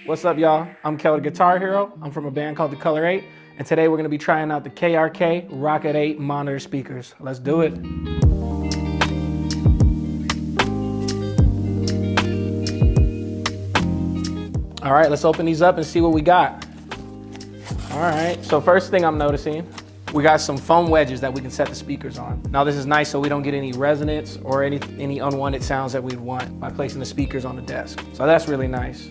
What's up, y'all? I'm Kal the Guitar Hero. I'm from a band called the Color 8, and today we're gonna be trying out the KRK Rokit 8 monitor speakers. Let's do it. All right, let's open these up and see what we got. All right, so first thing I'm noticing, we got some foam wedges that we can set the speakers on. Now this is nice so we don't get any resonance or any unwanted sounds that we'd want by placing the speakers on the desk. So that's really nice.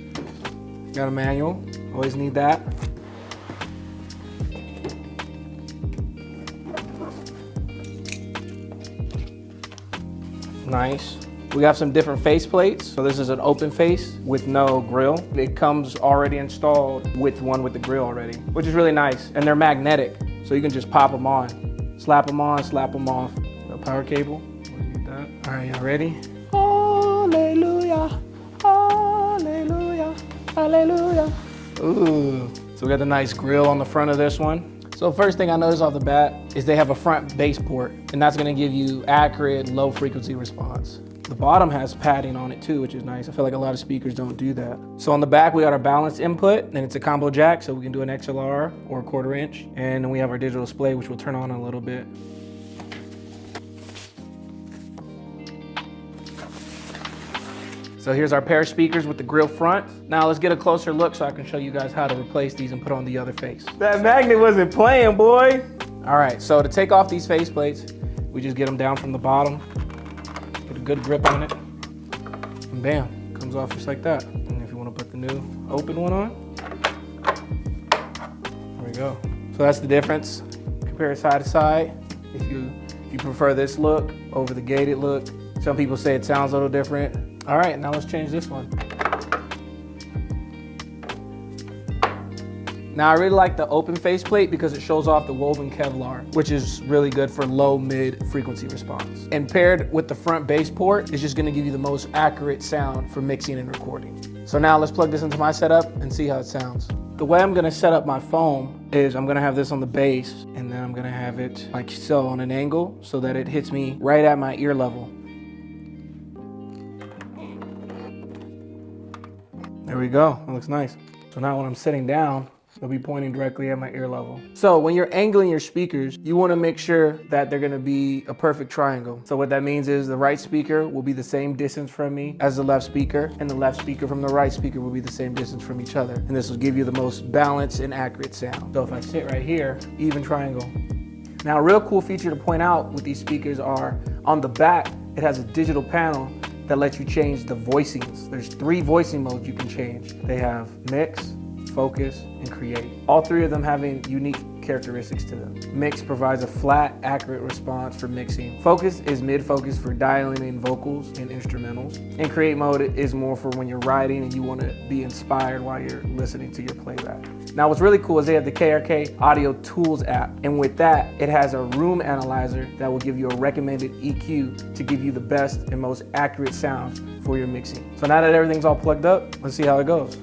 Got a manual, always need that. Nice. We got some different face plates. So this is an open face with no grill. It comes already installed with one with the grill already, which is really nice. And they're magnetic, so you can just pop them on. Slap them on, slap them off. No power cable, need that. All right, y'all ready? Hallelujah, hallelujah, hallelujah. Ooh, so we got the nice grill on the front of this one. So first thing I noticed off the bat is they have a front bass port, and that's gonna give you accurate low frequency response. The bottom has padding on it too, which is nice. I feel like a lot of speakers don't do that. So on the back, we got our balance input, and it's a combo jack, so we can do an XLR or a 1/4 inch. And then we have our digital display, which we'll turn on in a little bit. So here's our pair of speakers with the grill front. Now let's get a closer look so I can show you guys how to replace these and put on the other face. That magnet wasn't playing, boy. All right, so to take off these face plates, we just get them down from the bottom, put a good grip on it, and bam, comes off just like that. And if you wanna put the new open one on, there we go. So that's the difference. Compare it side to side. If you prefer this look over the gated look, some people say it sounds a little different. All right, now let's change this one. Now I really like the open faceplate because it shows off the woven Kevlar, which is really good for low mid frequency response. And paired with the front bass port, it's just gonna give you the most accurate sound for mixing and recording. So now let's plug this into my setup and see how it sounds. The way I'm gonna set up my foam is I'm gonna have this on the bass, and then I'm gonna have it like so on an angle so that it hits me right at my ear level. There we go, that looks nice. So now when I'm sitting down, it'll be pointing directly at my ear level. So when you're angling your speakers, you wanna make sure that they're gonna be a perfect triangle. So what that means is the right speaker will be the same distance from me as the left speaker, and the left speaker from the right speaker will be the same distance from each other. And this will give you the most balanced and accurate sound. So if I sit right here, even triangle. Now a real cool feature to point out with these speakers are on the back, it has a digital panel that lets you change the voicings. There's 3 voicing modes you can change. They have mix, focus, and create. All 3 of them having unique characteristics to them. Mix provides a flat, accurate response for mixing. Focus is mid-focus for dialing in vocals and instrumentals. And create mode is more for when you're writing and you want to be inspired while you're listening to your playback. Now what's really cool is they have the KRK Audio Tools app. And with that, it has a room analyzer that will give you a recommended EQ to give you the best and most accurate sound for your mixing. So now that everything's all plugged up, let's see how it goes.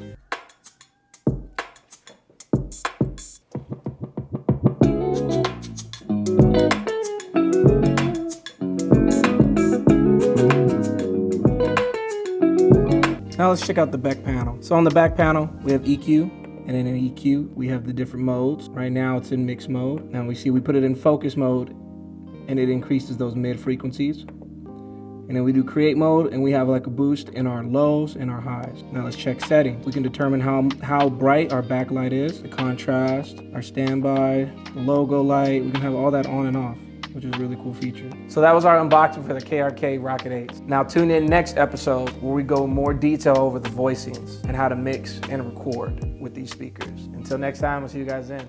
Now let's check out the back panel. So on the back panel, we have EQ, and then in EQ, we have the different modes. Right now it's in mix mode. Now we see we put it in focus mode, and it increases those mid frequencies. And then we do create mode, and we have like a boost in our lows and our highs. Now let's check settings. We can determine how bright our backlight is, the contrast, our standby, the logo light. We can have all that on and off, which is a really cool feature. So that was our unboxing for the KRK Rokit 8. Now tune in next episode where we go in more detail over the voicings and how to mix and record with these speakers. Until next time, I'll see you guys then.